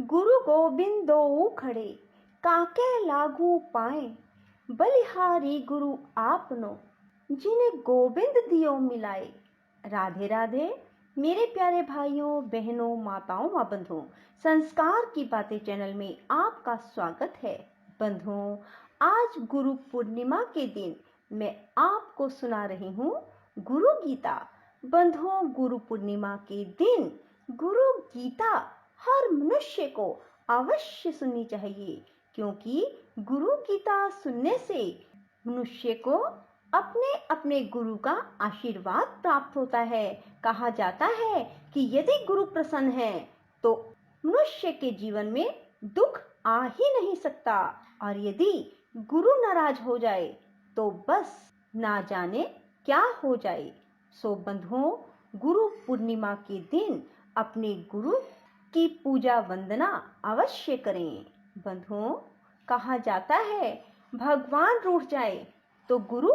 गुरु गोबिंद दोऊ खड़े काके लागू पाए, बलिहारी गुरु आपनो जिन्हें गोविंद दियो मिलाए। राधे राधे मेरे प्यारे भाइयों बहनों माताओं व बंधुओं, संस्कार की बातें चैनल में आपका स्वागत है। बंधुओं, आज गुरु पूर्णिमा के दिन मैं आपको सुना रही हूँ गुरु गीता। बंधुओं, गुरु पूर्णिमा के दिन गुरु गीता हर मनुष्य को अवश्य सुननी चाहिए, क्योंकि गुरु गीता सुनने से मनुष्य को अपने अपने गुरु का आशीर्वाद प्राप्त होता है। कहा जाता है कि यदि गुरु प्रसन्न है तो मनुष्य के जीवन में दुख आ ही नहीं सकता, और यदि गुरु नाराज हो जाए तो बस ना जाने क्या हो जाए। सो बंधुओं, गुरु पूर्णिमा के दिन अपने गुरु की पूजा वंदना अवश्य करें। बंधुओं, कहा जाता है भगवान रूठ जाए तो गुरु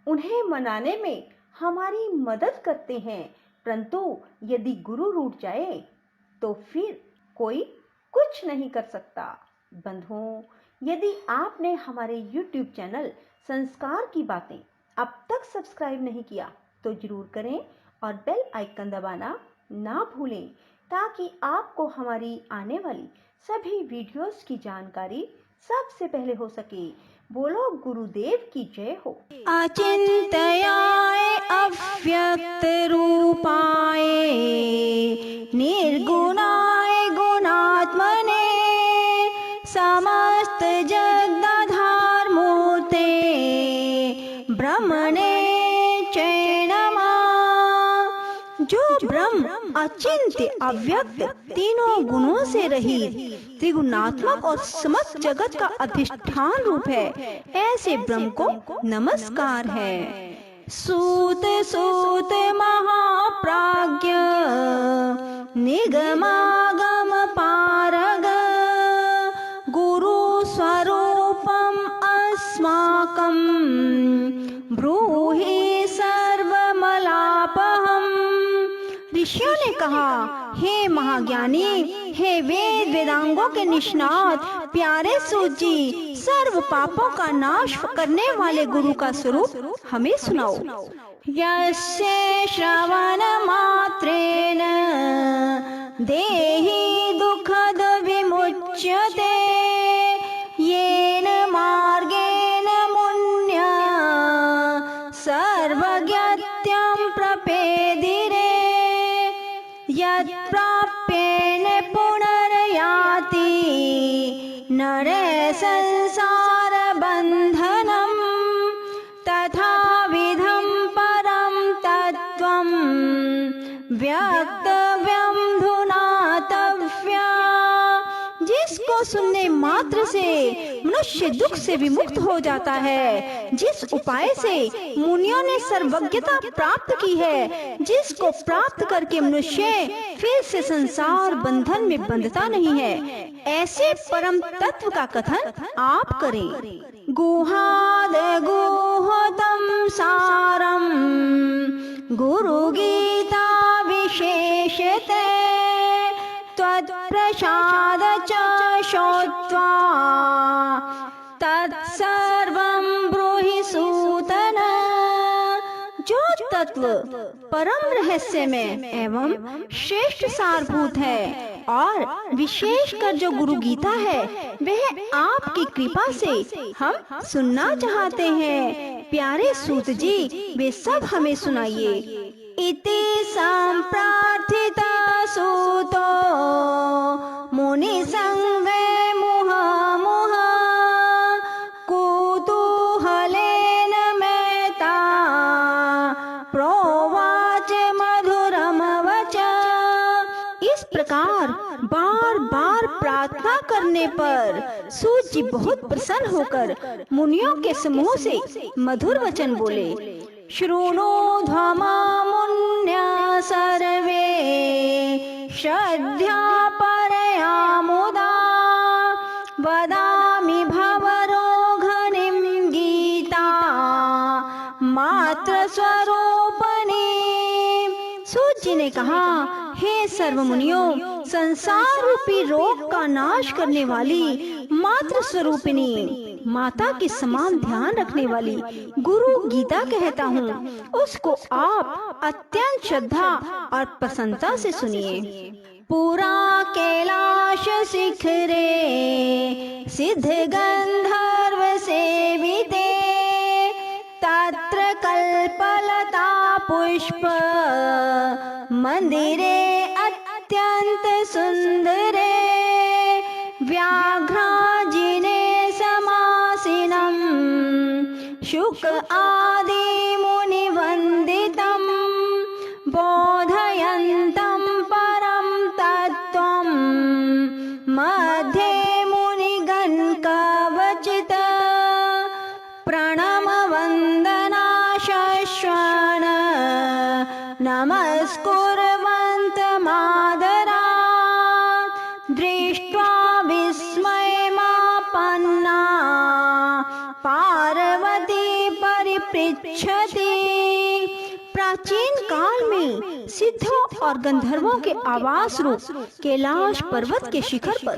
उन्हें मनाने में हमारी मदद करते हैं, परंतु यदि गुरु रूठ जाए तो फिर कोई कुछ नहीं कर सकता। बंधुओं, यदि आपने हमारे YouTube चैनल संस्कार की बातें अब तक सब्सक्राइब नहीं किया तो जरूर करें और बेल आइकन दबाना ना भूलें, ताकि आपको हमारी आने वाली सभी वीडियोस की जानकारी सबसे पहले हो सके। बोलो गुरुदेव की जय हो। अचिंत्याय अव्यक्त रूपाय निर्गुणाय गुणात्मने समस्त जगदाधार मूर्ते ब्रह्मणे च नमः। जो ब्रह्म अचिंत्य अव्यक्त तीनों गुणों से रहित त्रिगुणात्मक और समस्त जगत का अधिष्ठान रूप है, ऐसे ब्रह्म को नमस्कार है। सूत सूत महाप्राज्ञ निगमागम पारग गुरु स्वरूपम अस्माकं ब्रूहि सर्वमलापहम्। ऋषियों ने कहा, हे महाज्ञानी, हे वेद वेदांगों के निष्णात प्यारे सूत जी, सर्व पापों का नाश करने वाले गुरु का स्वरूप हमें सुनाओ। यस्य श्रवण मात्रेण देहि दुःखद विमुच्यते येन मार्गेण मुन्य सर्वज्ञत्यं प्रपेदिरे यत्प्राप्येन पुनर्याति नरे संसार बंधनम तथाविधं परम तत्त्वं व्यक्तव्यं धुनातव्या। जिसको सुनने मात्र से मनुष्य दुख से विमुक्त हो जाता है, जिस उपाय से मुनियों ने सर्वज्ञता प्राप्त की है, जिसको प्राप्त करके मनुष्य फिर से संसार बंधन में बंधता नहीं है, ऐसे परम तत्व का कथन आप करें। गुहाद गुहतम सारम गुरु गीता विशेषते त्वत्प्रसाद च श्रुत्वा तत्सर्वं ब्रूहि सूतन। जो तत्व परम रहस्य में एवं श्रेष्ठ सारभूत है और विशेषकर जो गुरु गीता है, वह आपकी कृपा से हम सुनना चाहते हैं। प्यारे सूत जी, वे सब हमें सुनाइए। इति संप्रार्थिता सूतो मुनि संगे मुहा मुहा कुतूहलेन मेता प्रोवाच मधुरम वचा। इस प्रकार बार बार प्रार्थना करने पर सूत जी बहुत प्रसन्न होकर मुनियों के समूह से मधुर वचन बोले। शृणोध्वमा मुन्या सर्वे श्रद्धा परया मुदा वदामि भवरोघनिं गीता मात्र स्वरूपणी। सूत जी ने कहा, हे सर्व मुनियों, संसार रूपी रोग का नाश करने वाली मातृ स्वरूपिणी माता के समान ध्यान रखने वाली गुरु गीता कहता हूँ, उसको आप अत्यंत श्रद्धा और प्रसन्नता से सुनिए। पुरा कैलाश शिखरे सिद्ध गंधर्व सेविते तत्र कल्पलता पुष्प मंदिरे अत्यंत सुंदरे व्याघ्राजिने समासीनम शुक आदि मुनि वंदितम बोधयन्तं परम तत्त्वं मध्ये मुनिगण कवचित् प्रणम वंदना शश्वन नमस्कुर्वन्त मादरात् दृष्ट्वा विस्मयमापन्ना पार्वती परिपृच्छति। प्राचीन काल में सिद्धों और गंधर्वों के आवास रूप कैलाश पर्वत के शिखर पर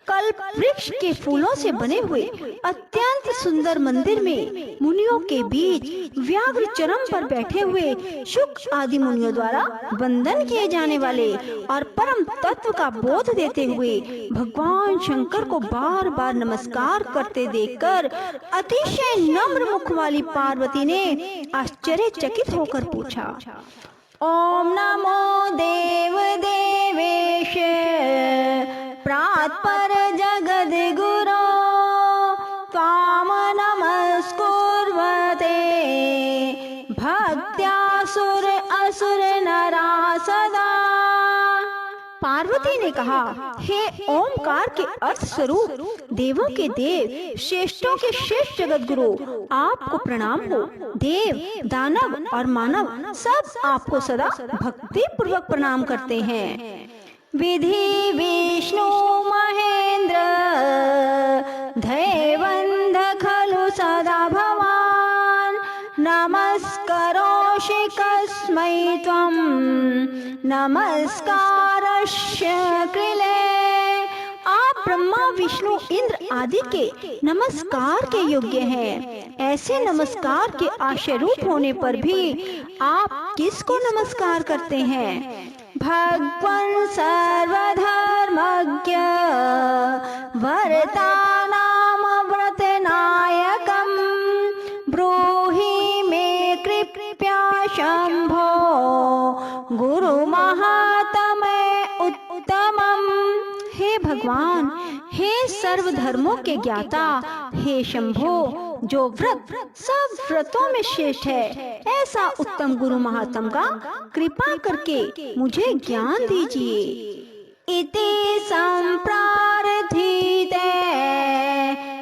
कल्प वृक्ष के फूलों से बने हुए अत्यंत सुंदर मंदिर में मुनियों के बीच व्याघ्र चरम पर बैठे हुए शुक आदि मुनियों द्वारा वंदन किए जाने वाले और परम तत्व का बोध देते हुए भगवान शंकर को बार बार नमस्कार करते देखकर अतिशय नम्र मुख वाली पार्वती ने आश्चर्यचकित होकर पूछा, ओम नमो देव देवेश प्रात्पर जगद गुरो त्वाम नमस्कुर्वते भक्त्यासुर असुर नरा सदा। पार्वती ने कहा, हे ओमकार के अर्थ स्वरूप देवों के देव श्रेष्ठों के श्रेष्ठ जगत गुरु, आपको प्रणाम हो। देव दानव और मानव सब आपको सदा भक्ति पूर्वक प्रणाम करते हैं। विधि विष्णु महेंद्र धैवंद खलु सदा भवान नमस्करोषि कस्मै त्वं नमस्कारस्य कृले। आप ब्रह्मा विष्णु इंद्र आदि के नमस्कार के योग्य हैं। ऐसे नमस्कार के आश्रय रूप होने पर भी आप किसको नमस्कार करते हैं? भगवान सर्वधर्मज्ञ वरदानाम व्रत नायकम ब्रूहि मे कृपया शंभो गुरु महात्मय उत्तमम। हे भगवान, हे सर्व धर्मों के ज्ञाता, हे शंभो, जो व्रत सब व्रतों में श्रेष्ठ है, ऐसा उत्तम गुरु महात्म का कृपा करके मुझे ज्ञान दीजिए। इति संप्रार्थिते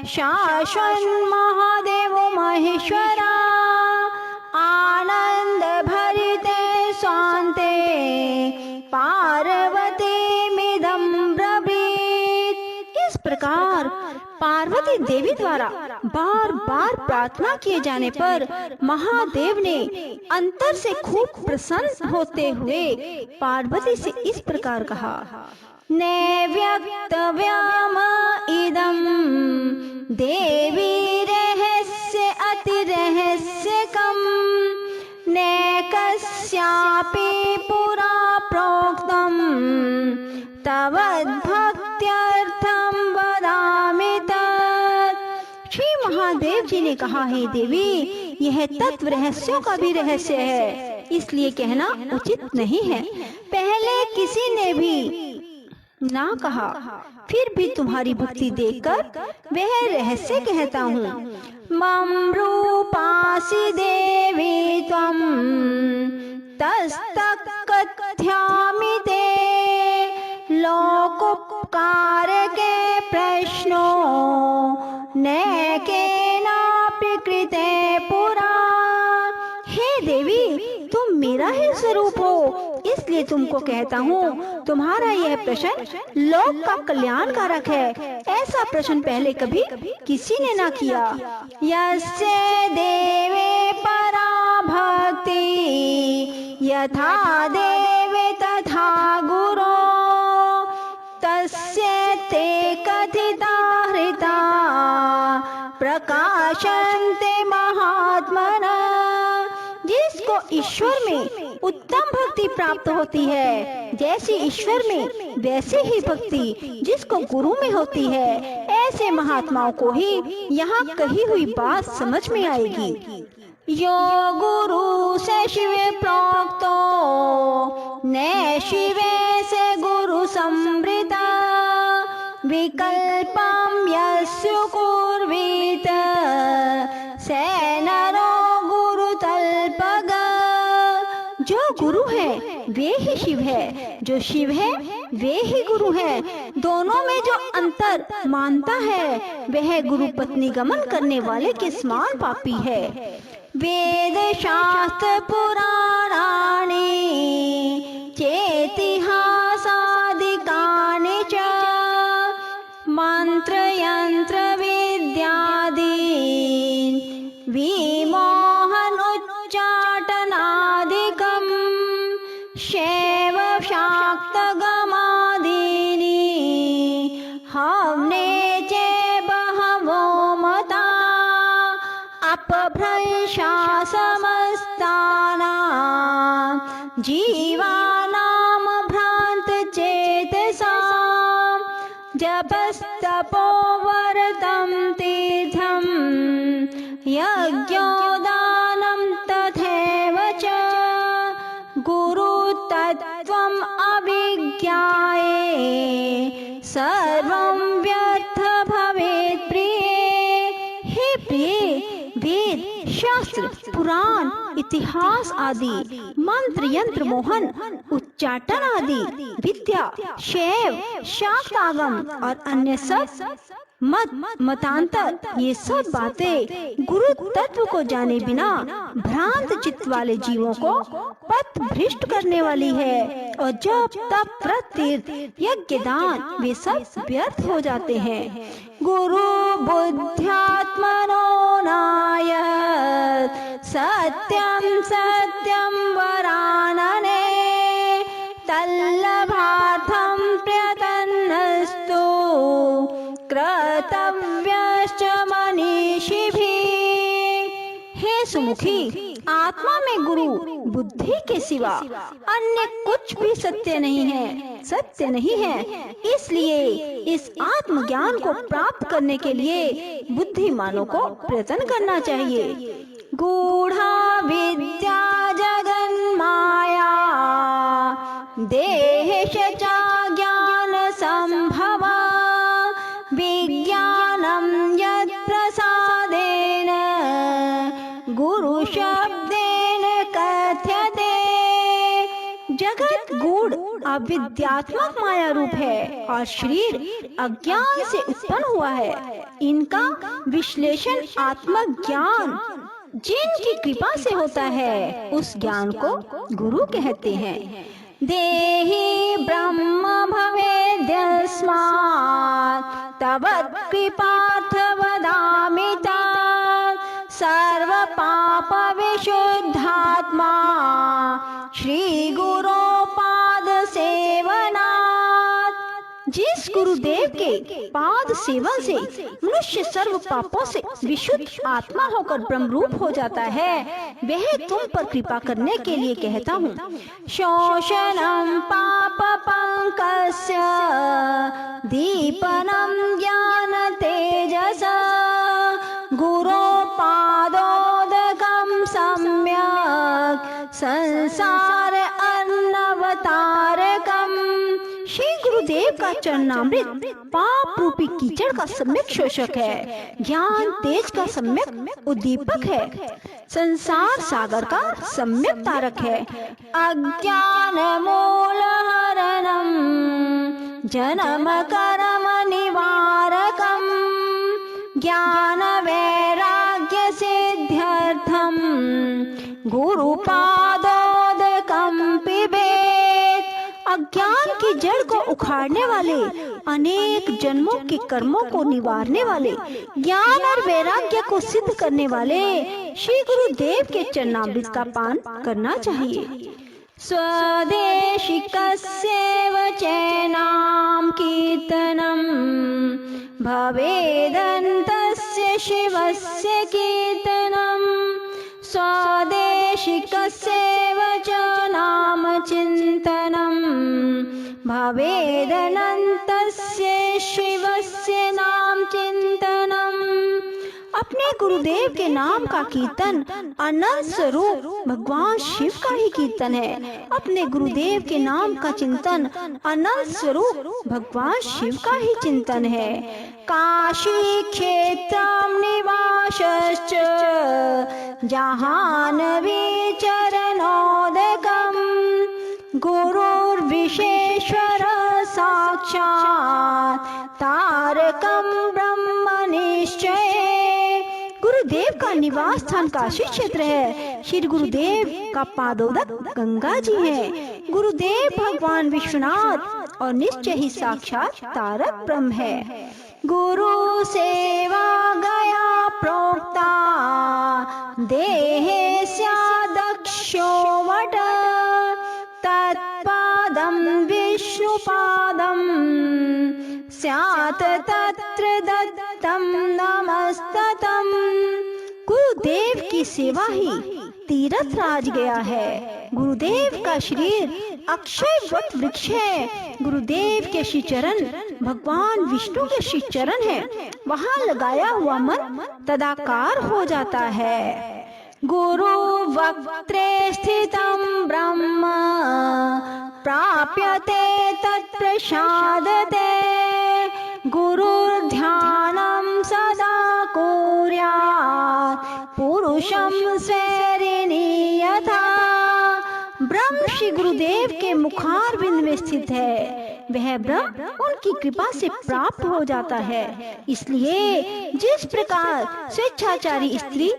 शाश्वत महादेव महेश्वरा आनंद भरिते स्वान्ते पार्वती मिदं ब्रवीत। इस प्रकार पार्वती देवी द्वारा बार बार प्रार्थना किए जाने पर महादेव ने अंतर से खूब प्रसन्न होते हुए पार्वती से इस प्रकार कहा, नैव्यक्तव्यम इदं देवी रहस्य अति रहस्यकम नैकस्यापि पुरा प्रोक्तम तवद्भक्त्यर्थं वदामि तत्। श्री महादेव जी ने कहा, हे देवी, यह तत्व रहस्यों का भी रहस्य है, इसलिए कहना उचित नहीं है। पहले किसी ने भी ना कहा, फिर भी तुम्हारी भक्ति देखकर वह रहस्य कहता हूँ। मम रूपासि देवी त्वं तस्तत् कथयामि ते लोकोपकारके प्रश्नो नैकेनापि कृते पुरा। हे देवी, तुम मेरा ही स्वरूप हो, इसलिए तुमको कहता हूँ, तुम्हारा यह प्रश्न लोक का कल्याणकारक है। ऐसा प्रश्न पहले कभी किसी ने ना किया। यस्य देवे परा भक्ति यथा देवे तथा गुरो जिसको ईश्वर में उत्तम भक्ति प्राप्त होती है, जैसी ईश्वर में वैसी ही भक्ति जिसको गुरु में होती है, ऐसे महात्माओं को ही यहाँ कही हुई बात समझ में आएगी। यो गुरु से शिव प्रोक्तो न शिवे से गुरु समृता विकल्पम यस्यु कुर्वीत से नरो गुरु तल्पग। जो गुरु है वे ही शिव है, जो शिव है वे ही गुरु है। दोनों में जो अंतर मानता है वह गुरु पत्नी गमन करने वाले के समान पापी है। वेद शास्त्र पुराणानि चेतिहासादिकानि च मंत्र यंत्र विद्यादि विमोहन उच्चाटनादिकम् शैव शाक्त गमादीनि हमने चे बहवो मता अपभ्रंशा समस्तानां जीवानां भ्रांत चेतसां जपस्तपोवर्तं तीर्थं यज्ञोदानं तथैव च गुरुतत्त्वम् अविज्ञाये सर्वं व्यर्थ भवेत् प्रिये। हे प्रिय, वेद शास्त्र पुराण इतिहास आदि मंत्र यंत्र मोहन उच्चाटन आदि विद्या शैव शाक्त आगम और अन्य सब मतांतर ये सब बातें गुरु तत्व को जाने बिना भ्रांत चित्त वाले जीवों को पथ भ्रष्ट करने वाली है। और जब तप व्रत तीर्थ यज्ञ दान वे सब व्यर्थ हो जाते हैं। गुरु बुद्ध्यात्मनो नायत् सत्यं सत्यं वरानने तल्लभार्थं प्रयतन्नस्तु कर्तव्यश्च मनीषिभिः। हे सुमुखी, आत्मा में गुरु बुद्धि के सिवा अन्य कुछ भी सत्य नहीं है। इसलिए इस आत्मज्ञान को प्राप्त करने के लिए बुद्धिमानों को प्रयत्न करना चाहिए। गूढ़ा विद्या जगन्माया देहेश च ज्ञान संभवा विज्ञानं यत् प्रसादेन गुरु शब्देन कथ्यते। जगत गूढ़ अविद्यात्मक माया रूप है और शरीर अज्ञान से उत्पन्न हुआ है। इनका विश्लेषण आत्मक ज्ञान जिनकी कृपा से होता है उस ज्ञान को गुरु कहते हैं। देहि ब्रह्म भवेद्यस्मात् तव कृपार्थ वदामि तात सर्व पाप विशुद्धात्मा श्री गुरो पाद सेवनात्। जिस गुरुदेव के पाद सेवन से मनुष्य सर्व पापों से विशुद्ध आत्मा होकर ब्रह्म रूप हो जाता है, वह तुम पर कृपा करने के लिए कहता हूँ। शोषणं पाप पंकस्य दीपनं ज्ञान तेजसा गुरो पादोदकं सम्यक् संसार अन्नवतारकम्। श्री गुरुदेव का चरणामृत पाप रूपी कीचड़ का सम्यक शोषक है, ज्ञान तेज का सम्यक उद्दीपक है, संसार सागर का सम्यक तारक है। अज्ञान मूल हरणम जन्म कर्म निवारकम ज्ञान वैराग्य सिद्ध्यर्थम गुरुपादोदकम पिबेत। अज्ञान की जड़ को उखाड़ने वाले, अनेक जन्मों के कर्मों को निवारने वाले, ज्ञान और वैराग्य को सिद्ध करने वाले श्री गुरुदेव के चरणामृत का पान करना चाहिए। स्वदेशिकस्यैव चैनां कीर्तनं भवेदन्तस्य शिवस्य कीर्तनं स्वदेशिकस्यैव च नाम चिन्तनं भवेदनन्तस्य शिवस्य नाम चिन्तनम्। अपने गुरुदेव के नाम का कीर्तन अनंत स्वरूप भगवान शिव का ही कीर्तन है। अपने गुरुदेव के नाम का चिंतन अनंत स्वरूप भगवान शिव का ही चिंतन है। काशी क्षेत्रं निवासश्च जहानवी चरणोदकम् गुरुर्विशेश्वर साक्षात् तारकं ब्रह्म निश्चय। गुरुदेव का निवास स्थान काशी क्षेत्र है। श्री गुरुदेव का पादोदक गंगा जी है। गुरुदेव भगवान विश्वनाथ और निश्चय ही साक्षात तारक ब्रह्म है। गुरु सेवा गया प्रोक्ता देहे स्यादक्षो वट तत्पादं विष्णुपादं स्यात् तत्र दत्तं नमस्ततं। गुरुदेव की सेवा ही तीर्थ राज गया है। गुरुदेव का शरीर अक्षय वट वृक्ष है। गुरुदेव के श्री चरण भगवान विष्णु के श्री चरण है। वहाँ लगाया हुआ मन तदाकार हो जाता है। गुरु वक्त्रे स्थितं ब्रह्म प्राप्यते तत्प्रसादते गुरुर्ध्यानं सदा कुर्यात् पुरुषं स्वेरिणी यथा। ब्रह्म श्री गुरुदेव के मुखारविंद में स्थित है। वह ब्रह्म उनकी कृपा से प्राप्त हो जाता है। इसलिए जिस प्रकार स्वेच्छाचारी स्त्री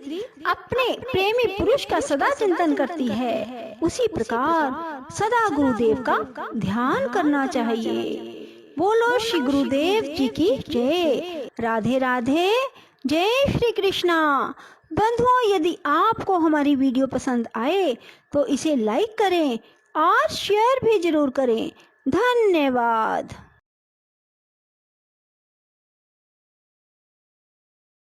अपने प्रेमी पुरुष का सदा चिंतन करती है, उसी प्रकार सदा गुरुदेव का ध्यान करना चाहिए। बोलो श्री गुरुदेव जी की जय। राधे राधे। जय श्री कृष्णा। बंधुओं, यदि आपको हमारी वीडियो पसंद आए तो इसे लाइक करें और शेयर भी जरूर करें। धन्यवाद।